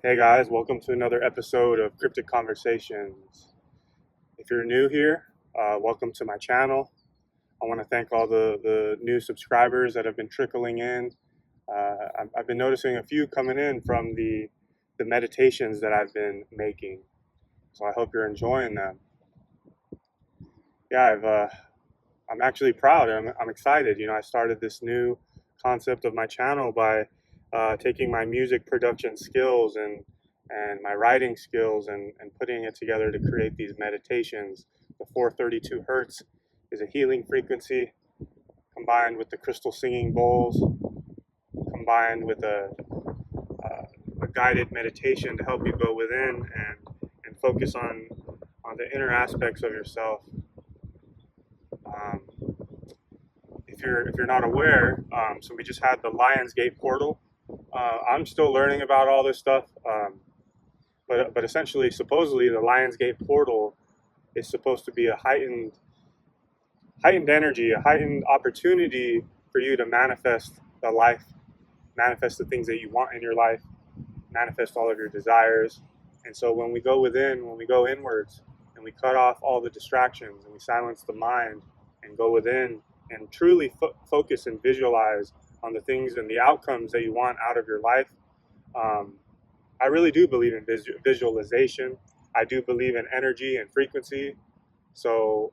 Hey guys, welcome to another episode of Cryptic Conversations. If you're new here, welcome to my channel. I want to thank all the new subscribers that have been trickling in. I've been noticing a few coming in from the meditations that I've been making, so I hope you're enjoying them. Yeah, I'm actually proud. I'm excited. I started this new concept of my channel by taking my music production skills and my writing skills and putting it together to create these meditations. The 432 hertz is a healing frequency combined with the crystal singing bowls, combined with a guided meditation to help you go within and focus on the inner aspects of yourself. Um, if you're not aware, so we just had the Lionsgate portal. I'm still learning about all this stuff, but essentially, supposedly, the Lionsgate portal is supposed to be a heightened energy, a heightened opportunity for you to manifest the life, manifest the things that you want in your life, manifest all of your desires. And so when we go within, when we go inwards, and we cut off all the distractions and we silence the mind and go within and truly focus and visualize on the things and the outcomes that you want out of your life. Um, I really do believe in visualization. I do believe in energy and frequency. So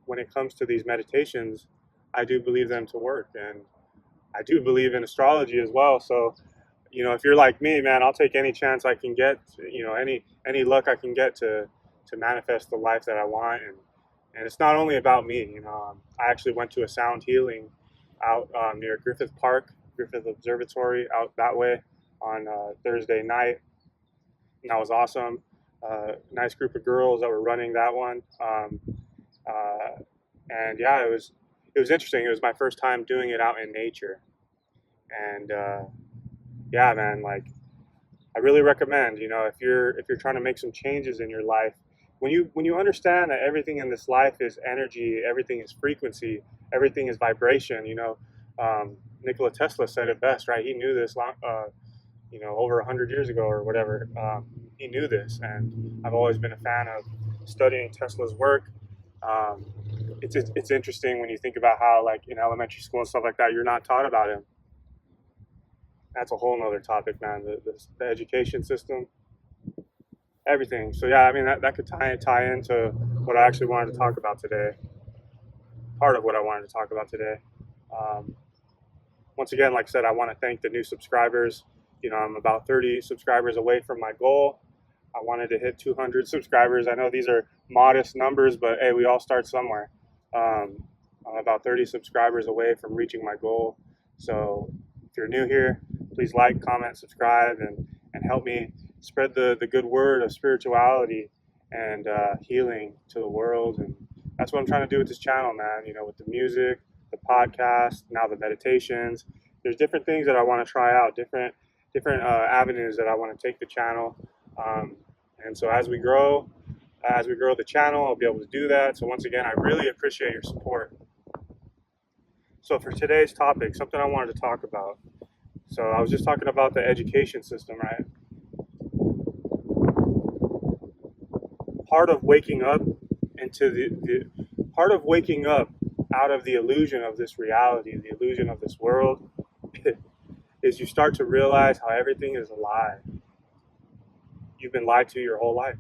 when it comes to these meditations, I do believe them to work. And I do believe in astrology as well. So, if you're like me, man, I'll take any chance I can get, any luck I can get to manifest the life that I want. And it's not only about me. I actually went to a sound healing out near Griffith Observatory out that way on Thursday night, and that was awesome. Nice group of girls that were running that one, uh, and yeah, it was interesting. It was my first time doing it out in nature, and yeah, man, like I really recommend. If you're trying to make some changes in your life, when you understand that everything in this life is energy, everything is frequency, everything is vibration. Nikola Tesla said it best, right? He knew this long, over 100 years ago or whatever. He knew this, and I've always been a fan of studying Tesla's work. Um, it's interesting when you think about how, like, in elementary school and stuff like that, you're not taught about him. That's a whole nother topic, man. The education system, everything. So yeah, I mean that could tie into what I actually wanted to talk about today. Part of what I wanted to talk about today. Um, Once again, like I said, I want to thank the new subscribers. I'm about 30 subscribers away from my goal. I wanted to hit 200 subscribers. I know these are modest numbers, but hey, we all start somewhere. I'm about 30 subscribers away from reaching my goal. So if you're new here, please like, comment, subscribe, and help me spread the good word of spirituality and healing to the world. And that's what I'm trying to do with this channel, man. With the music, the podcast, now the meditations. There's different things that I want to try out, different avenues that I want to take the channel. Um, and so as we grow the channel, I'll be able to do that. So once again, I really appreciate your support. So for today's topic, something I wanted to talk about. So I was just talking about the education system, right? Part of waking up into the part of waking up out of the illusion of this reality, the illusion of this world, is you start to realize how everything is a lie. You've been lied to your whole life.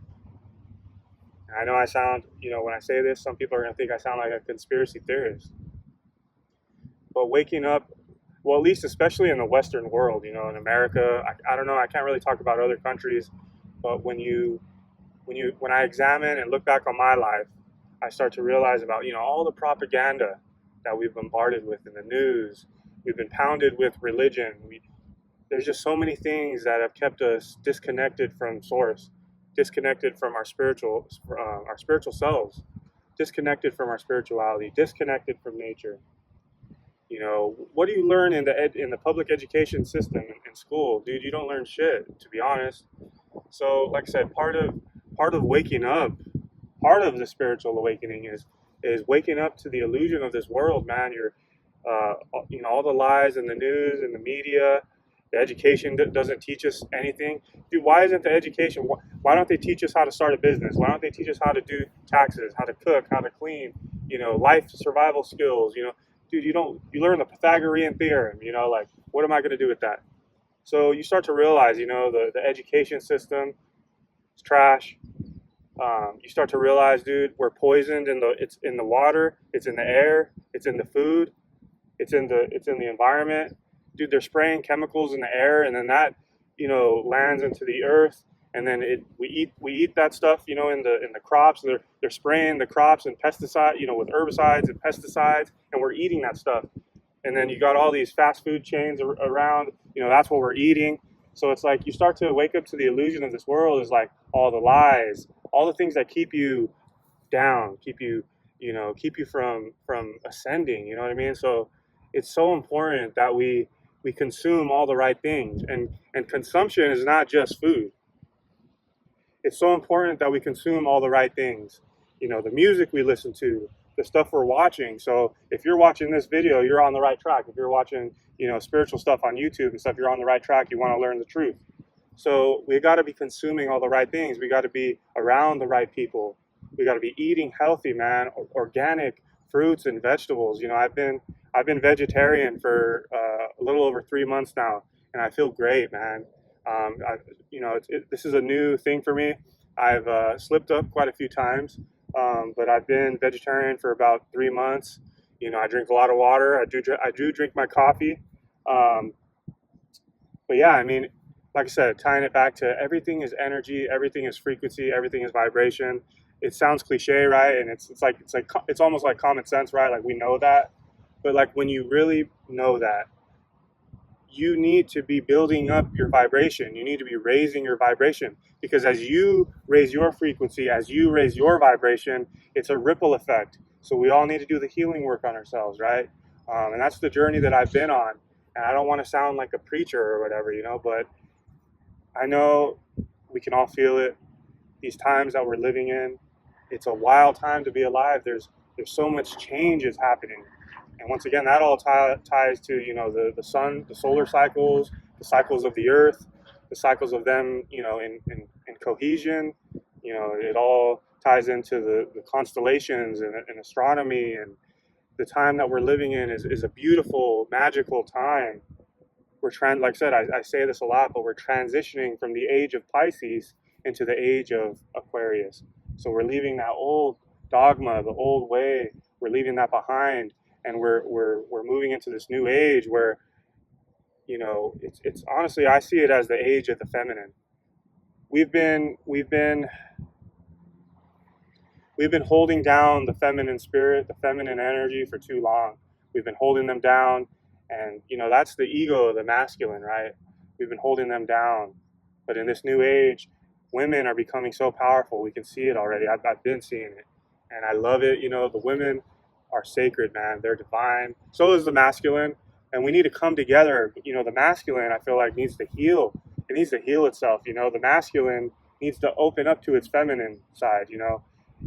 And I know I sound, when I say this, some people are going to think I sound like a conspiracy theorist. But waking up, well, at least especially in the Western world, in America, I don't know, I can't really talk about other countries, but when I examine and look back on my life, I start to realize about, all the propaganda that we've bombarded with in the news. We've been pounded with religion. There's just so many things that have kept us disconnected from source, disconnected from our spiritual selves, disconnected from our spirituality, disconnected from nature. What do you learn in the public education system in school, dude? You don't learn shit, to be honest. So, like I said, part of waking up, part of the spiritual awakening is waking up to the illusion of this world, man. All the lies in the news and the media, The education doesn't teach us anything. Dude, why isn't the education? Why don't they teach us how to start a business? Why don't they teach us how to do taxes, how to cook, how to clean? Life survival skills. Dude, you learn the Pythagorean theorem. Like, what am I going to do with that? So you start to realize, the education system is trash. You start to realize, dude, we're poisoned it's in the water, it's in the air, it's in the food, it's in the environment. Dude, they're spraying chemicals in the air, and then that, lands into the earth, and then we eat that stuff, in the crops. They're spraying the crops and pesticide, with herbicides and pesticides, and we're eating that stuff. And then you got all these fast food chains around. That's what we're eating. So it's like you start to wake up to the illusion of this world is like all the lies, all the things that keep you down, keep you from ascending. You know what I mean? So it's so important that we consume all the right things, and consumption is not just food. It's so important that we consume all the right things. The music we listen to, the stuff we're watching. So if you're watching this video, you're on the right track. If you're watching, spiritual stuff on YouTube and stuff, you're on the right track. You want to learn the truth. So we got to be consuming all the right things. We got to be around the right people. We got to be eating healthy, man. Organic fruits and vegetables. I've been vegetarian for a little over 3 months now, and I feel great, man. This is a new thing for me. I've slipped up quite a few times, but I've been vegetarian for about 3 months. I drink a lot of water. I do drink my coffee. Um, but yeah, I mean, like I said, tying it back to everything is energy, everything is frequency, everything is vibration. It sounds cliche, right? And it's almost like common sense, right? Like we know that, but like when you really know that, you need to be building up your vibration. You need to be raising your vibration, because as you raise your frequency, as you raise your vibration, it's a ripple effect. So we all need to do the healing work on ourselves, right? And that's the journey that I've been on. And I don't want to sound like a preacher or whatever, but I know we can all feel it. These times that we're living in, it's a wild time to be alive. There's so much change is happening, and once again, that all ties to the sun, the solar cycles, the cycles of the earth, the cycles of them, in cohesion. It all ties into the constellations and astronomy, and the time that we're living in is a beautiful, magical time. Like I said, I say this a lot, but we're transitioning from the age of Pisces into the age of Aquarius. So we're leaving that old dogma, the old way. We're leaving that behind, and we're moving into this new age where it's honestly, I see it as the age of the feminine. We've been holding down the feminine spirit, the feminine energy for too long. We've been holding them down, and that's the ego, the masculine, right? We've been holding them down, but in this new age, women are becoming so powerful. We can see it already. I've been seeing it, and I love it. The women are sacred, man. They're divine. So is the masculine, and we need to come together. The masculine, I feel like, needs to heal. It needs to heal itself. The masculine needs to open up to its feminine side.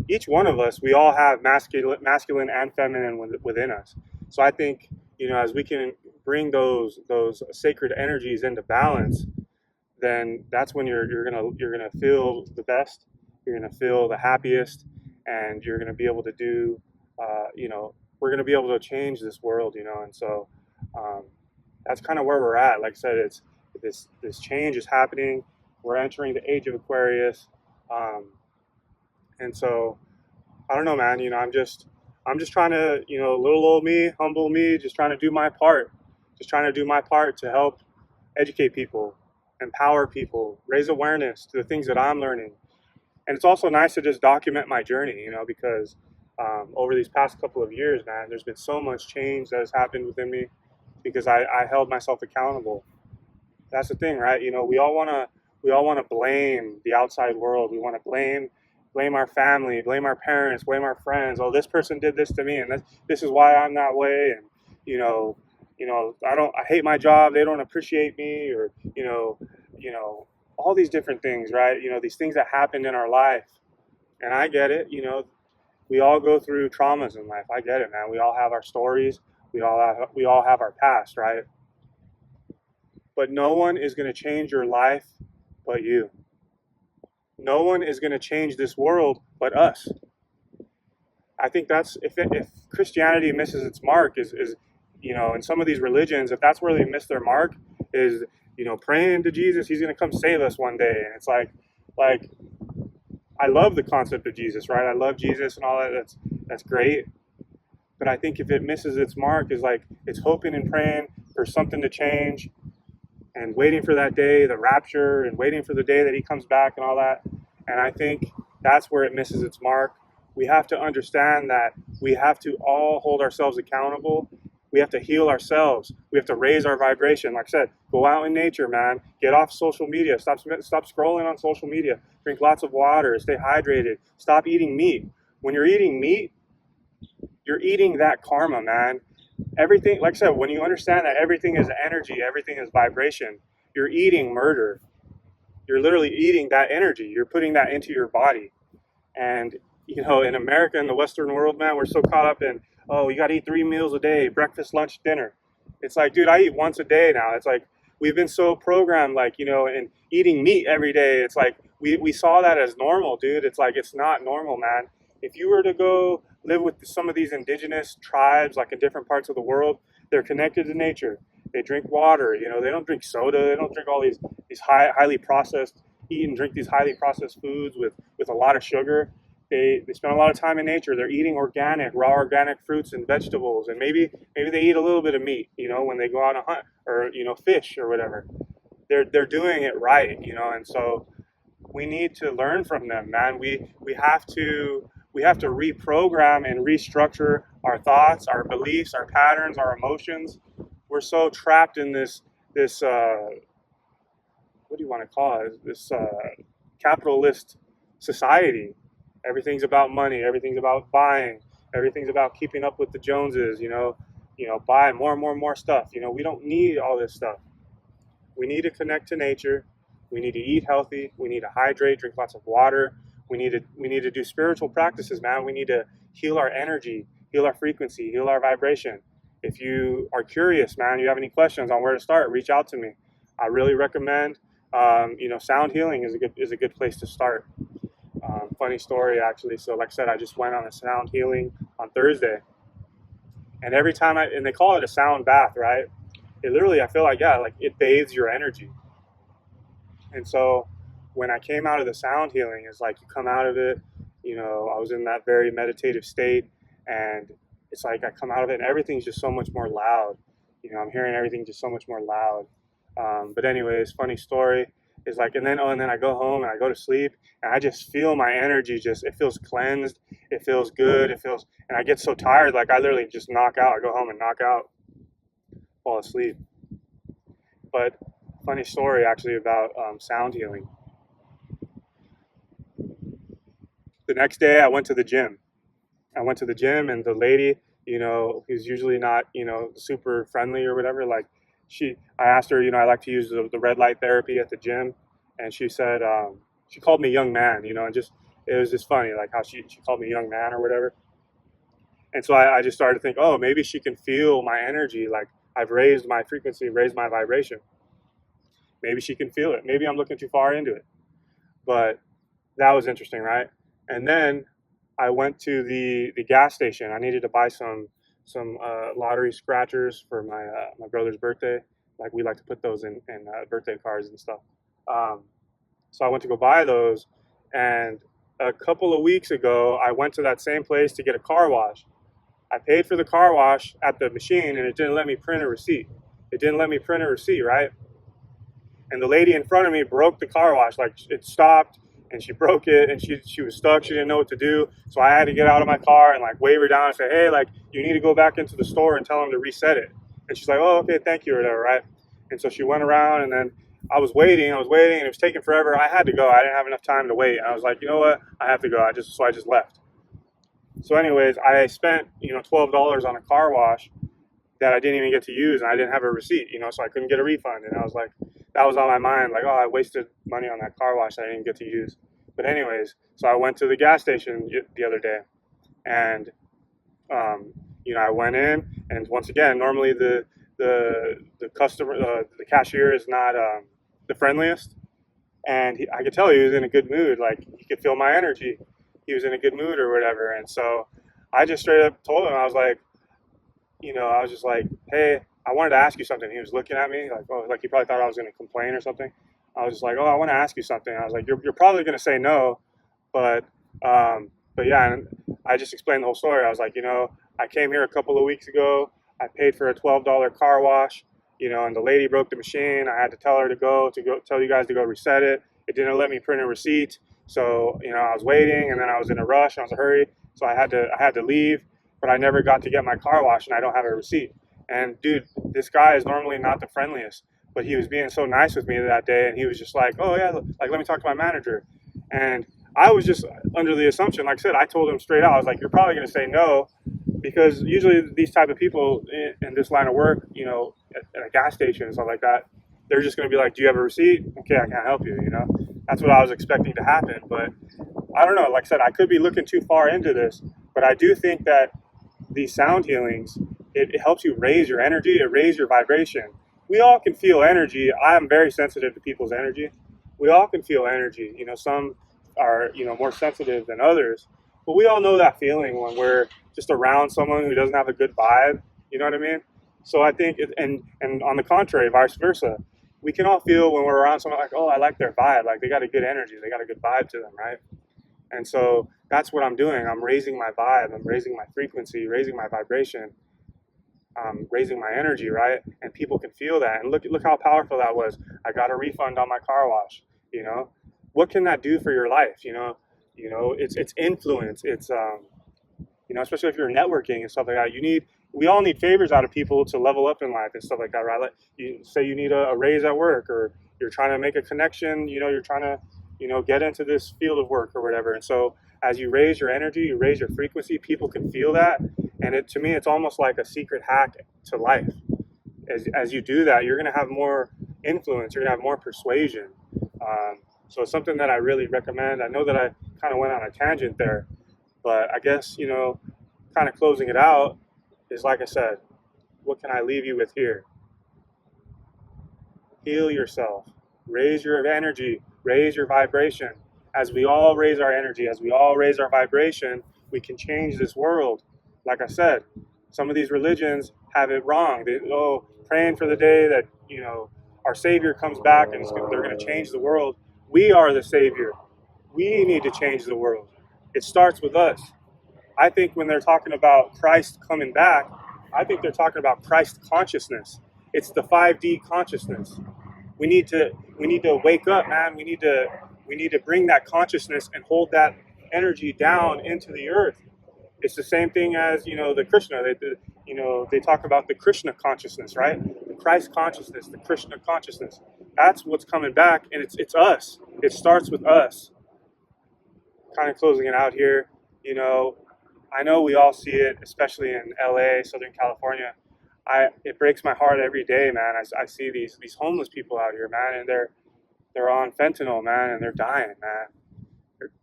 Each one of us, we all have masculine and feminine within us. So I think, as we can bring those sacred energies into balance, then that's when you're gonna feel the best. You're gonna feel the happiest, and you're gonna be able to do, we're gonna be able to change this world. And so um, that's kind of where we're at. Like I said, it's this change is happening. We're entering the age of Aquarius. Um, and so I don't know, man. I'm just trying to, little old me, humble me, just trying to do my part. Just trying to do my part to help educate people, empower people, raise awareness to the things that I'm learning. And it's also nice to just document my journey, because over these past couple of years, man, there's been so much change that has happened within me because I held myself accountable. That's the thing, right? We all wanna blame the outside world. We want to blame our family, blame our parents, blame our friends. Oh, this person did this to me, and this is why I'm that way. And you know, I hate my job. They don't appreciate me, or you know, all these different things, right? These things that happened in our life, and I get it. We all go through traumas in life. I get it, man. We all have our stories. We all have our past, right? but no one is going to change your life but you. No one is going to change this world but us. I think that's if Christianity misses its mark is in some of these religions, if that's where they miss their mark, is praying to Jesus, he's going to come save us one day. And it's like I love the concept of Jesus, right? I love Jesus and all that. That's great. But I think if it misses its mark, is like it's hoping and praying for something to change and waiting for that day, the rapture, and waiting for the day that he comes back and all that. And I think that's where it misses its mark. We have to understand that we have to all hold ourselves accountable. We have to heal ourselves. We have to raise our vibration. Like I said, go out in nature, man. Get off social media. Stop scrolling on social media. Drink lots of water. Stay hydrated. Stop eating meat. When you're eating meat, you're eating that karma, man. Everything, like I said, when you understand that everything is energy, everything is vibration, you're eating murder. You're literally eating that energy. You're putting that into your body. And, in America, in the Western world, man, we're so caught up in, oh, you got to eat 3 meals a day, breakfast, lunch, dinner. It's like, dude, I eat once a day now. It's like, we've been so programmed, like, and eating meat every day. It's like, we saw that as normal, dude. It's like, it's not normal, man. If you were to go live with some of these indigenous tribes, like in different parts of the world, they're connected to nature. They drink water, they don't drink soda. They don't drink all these highly processed, eat and drink these highly processed foods with a lot of sugar. They spend a lot of time in nature. They're eating organic, raw organic fruits and vegetables, and maybe they eat a little bit of meat, when they go out and hunt, or fish or whatever. They're doing it right, and so we need to learn from them, man. We have to reprogram and restructure our thoughts, our beliefs, our patterns, our emotions. We're so trapped in this what do you want to call it? This capitalist society. Everything's about money. Everything's about buying. Everything's about keeping up with the Joneses. Buy more and more and more stuff. We don't need all this stuff. We need to connect to nature. We need to eat healthy. We need to hydrate, drink lots of water. We need to do spiritual practices, man. We need to heal our energy, heal our frequency, heal our vibration. If you are curious, man, you have any questions on where to start, reach out to me. I really recommend. Sound healing is a good place to start. Funny story, actually. So, like I said, I just went on a sound healing on Thursday, and every time and they call it a sound bath, right? It literally, I feel like, yeah, like it bathes your energy. And so when I came out of the sound healing, it's like you come out of it, I was in that very meditative state, and it's like I come out of it and everything's just so much more loud. I'm hearing everything just so much more loud. But anyways, funny story is like, and then I go home and I go to sleep and I just feel my energy it feels cleansed. It feels good. And I get so tired, like I literally just knock out. I go home and knock out, fall asleep. But funny story actually about sound healing. The next day I went to the gym. And the lady, who's usually not, super friendly or whatever, like I asked her, I like to use the red light therapy at the gym. And she said, she called me young man, and it was just funny, like how she called me young man or whatever. And so I just started to think, oh, maybe she can feel my energy. Like I've raised my frequency, raised my vibration. Maybe she can feel it. Maybe I'm looking too far into it. But that was interesting, right? And then I went to the gas station. I needed to buy some lottery scratchers for my brother's birthday. Like we like to put those in birthday cards and stuff. So I went to go buy those, and a couple of weeks ago, I went to that same place to get a car wash. I paid for the car wash at the machine, and it didn't let me print a receipt. Right? And the lady in front of me broke the car wash. Like it stopped, and she broke it, and she was stuck. She didn't know what to do. So I had to get out of my car and like wave her down and say, hey, like you need to go back into the store and tell them to reset it. And she's like, oh, okay, thank you, or whatever, right? And so she went around, and then I was waiting, and it was taking forever. I had to go. I didn't have enough time to wait. And I was like, you know what? I have to go. I just left. So anyways, I spent, $12 on a car wash that I didn't even get to use, and I didn't have a receipt, so I couldn't get a refund. And I was like, that was on my mind, like, oh, I wasted money on that car wash that I didn't get to use. But anyways, so I went to the gas station the other day, and I went in, and once again, normally the the customer, the cashier is not the friendliest, and I could tell he was in a good mood. Like he could feel my energy. He was in a good mood or whatever. And so I just straight up told him, I was like, I was just like, hey, I wanted to ask you something. He was looking at me like, oh, like he probably thought I was going to complain or something. I was just like, oh, I want to ask you something. I was like, you're probably going to say no, but um, but yeah. And I just explained the whole story. I was like, I came here a couple of weeks ago. I paid for a $12 car wash, and the lady broke the machine. I had to tell her to go tell you guys to go reset it. It didn't let me print a receipt. So, I was waiting, and then I was in a rush. I was in a hurry. So I had to leave, but I never got to get my car washed, and I don't have a receipt. And dude, this guy is normally not the friendliest, but he was being so nice with me that day, and he was just like, "Oh yeah, like let me talk to my manager." And I was just under the assumption, like I said, I told him straight out, I was like, "You're probably going to say no," because usually these type of people in this line of work, at a gas station and stuff like that, they're just going to be like, "Do you have a receipt? Okay, I can't help you." That's what I was expecting to happen, but I don't know. Like I said, I could be looking too far into this, but I do think that these sound healings, it helps you raise your energy, it raises your vibration. We all can feel energy. I am very sensitive to people's energy. We all can feel energy. Some are, more sensitive than others, but we all know that feeling when we're just around someone who doesn't have a good vibe. You know what I mean? So I think, and on the contrary, vice versa, we can all feel when we're around someone like, oh, I like their vibe. Like they got a good energy. They got a good vibe to them, right? And so that's what I'm doing. I'm raising my vibe. I'm raising my frequency, raising my vibration, raising my energy, right? And people can feel that. And look how powerful that was. I got a refund on my car wash. What can that do for your life? It's influence. It's especially if you're networking and stuff like that. We all need favors out of people to level up in life and stuff like that, right? Like you say you need a raise at work, or you're trying to make a connection. You're trying to get into this field of work or whatever. And so as you raise your energy, you raise your frequency, people can feel that. And to me, it's almost like a secret hack to life. As you do that, you're going to have more influence. You're going to have more persuasion. So it's something that I really recommend. I know that I kind of went on a tangent there, but I guess, kind of closing it out is, like I said, what can I leave you with here? Heal yourself, raise your energy, raise your vibration. As we all raise our energy, as we all raise our vibration, we can change this world. Like I said, some of these religions have it wrong. Praying for the day that, our Savior comes back and they're going to change the world. We are the Savior. We need to change the world. It starts with us. I think when they're talking about Christ coming back, I think they're talking about Christ consciousness. It's the 5D consciousness. We need to wake up, man. We need to bring that consciousness and hold that energy down into the earth. It's the same thing as, the Krishna. They talk about the Krishna consciousness, right? The Christ consciousness, the Krishna consciousness. That's what's coming back, and it's us. It starts with us. Kind of closing it out here, I know we all see it, especially in LA, Southern California. It breaks my heart every day, man. I see these homeless people out here, man, and they're on fentanyl, man, and they're dying, man.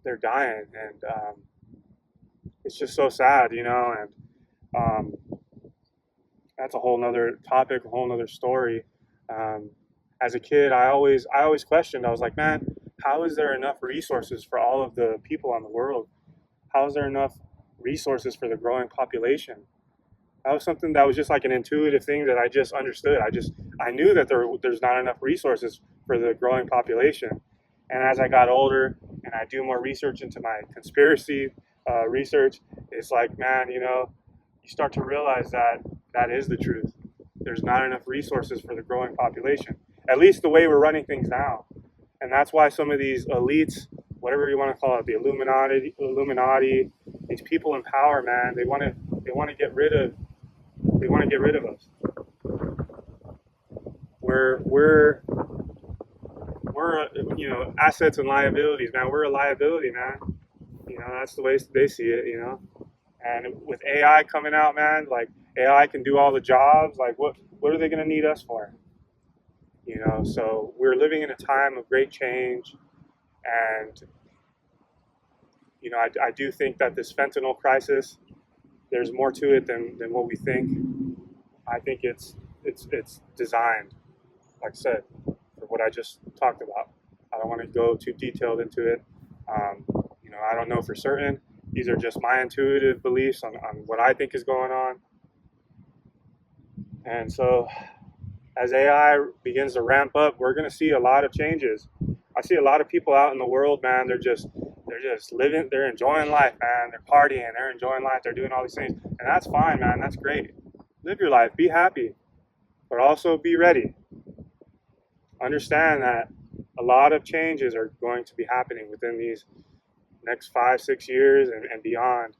They're dying, and it's just so sad, and that's a whole nother topic, a whole nother story. As a kid, I always questioned. I was like, man, how is there enough resources for all of the people on the world? How is there enough resources for the growing population? That was something that was just like an intuitive thing that I just understood. I knew that there's not enough resources for the growing population. And as I got older and I do more research into my conspiracy research, it's like, man, you start to realize that that is the truth. There's not enough resources for the growing population, at least the way we're running things now. And that's why some of these elites, whatever you want to call it, the Illuminati, these people in power, man, they want to get rid of us. We're assets and liabilities, man. We're a liability, man. That's the way they see it, And with AI coming out, man, like AI can do all the jobs. Like what are they going to need us for? So we're living in a time of great change, and I do think that this fentanyl crisis, there's more to it than what we think. I think it's it's designed, like I said, for what I just talked about. I don't want to go too detailed into it. Um, I don't know for certain. These are just my intuitive beliefs on what I think is going on. And so as AI begins to ramp up, we're going to see a lot of changes. I see a lot of people out in the world, man. They're just living. They're enjoying life, man. They're partying. They're enjoying life. They're doing all these things, and that's fine, man. That's great. Live your life. Be happy, but also be ready. Understand that a lot of changes are going to be happening within these next 5, 6 years and beyond.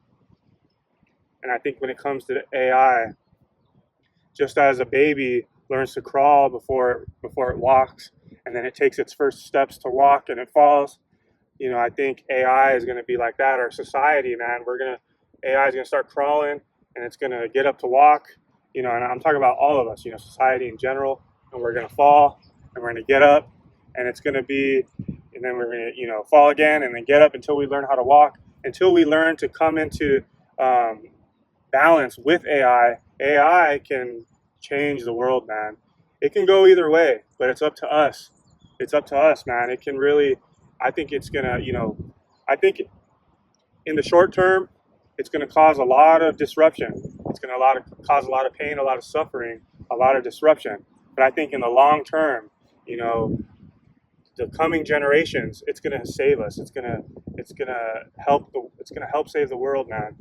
And I think when it comes to AI, just as a baby learns to crawl before it walks, and then it takes its first steps to walk and it falls. I think AI is going to be like that. Our society, man, AI is going to start crawling, and it's going to get up to walk. And I'm talking about all of us. Society in general, and we're going to fall, and we're going to get up, and it's going to be, and then we're going to fall again, and then get up until we learn how to walk, until we learn to come into balance with AI. AI can change the world, man. It can go either way, but it's up to us. It's up to us, man. It can really, I think it's gonna, I think in the short term, it's gonna cause a lot of disruption. It's gonna cause a lot of pain, a lot of suffering, a lot of disruption. But I think in the long term, the coming generations, it's gonna save us. It's gonna help save the world, man.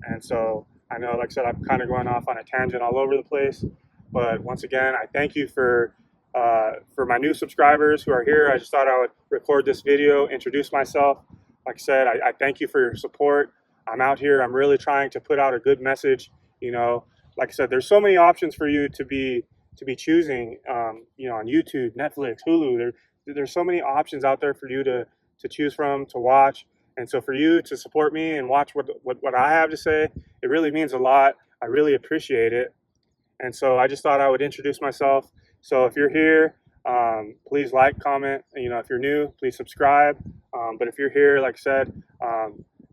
And so I know, like I said, I'm kind of going off on a tangent all over the place. But once again, I thank you for my new subscribers who are here. I just thought I would record this video, introduce myself. Like I said, I thank you for your support. I'm out here. I'm really trying to put out a good message. Like I said, there's so many options for you to be choosing. On YouTube, Netflix, Hulu. There's so many options out there for you to choose from, to watch. And so for you to support me and watch what I have to say, it really means a lot. I really appreciate it. And so I just thought I would introduce myself. So if you're here, please like, comment. If you're new, please subscribe. But if you're here, like I said,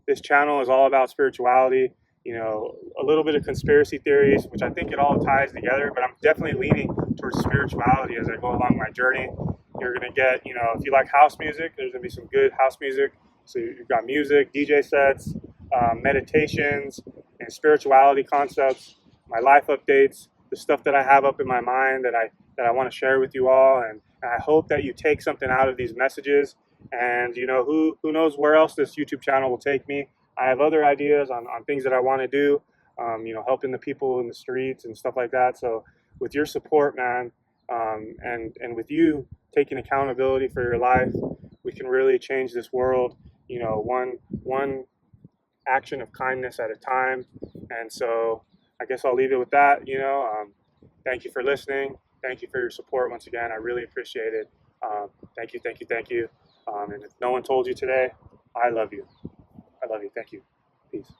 this channel is all about spirituality, a little bit of conspiracy theories, which I think it all ties together. But I'm definitely leaning towards spirituality as I go along my journey. You're going to get, if you like house music, there's going to be some good house music. So you've got music, DJ sets, meditations, and spirituality concepts, my life updates, the stuff that I have up in my mind that I want to share with you all. And I hope that you take something out of these messages. And who knows where else this YouTube channel will take me. I have other ideas on things that I want to do, helping the people in the streets and stuff like that. So with your support, man, and with you taking accountability for your life, we can really change this world, one action of kindness at a time. And so I guess I'll leave it with that. Thank you for listening. Thank you for your support once again. I really appreciate it. Thank you, thank you, thank you. And if no one told you today, I love you. I love you. Thank you. Peace.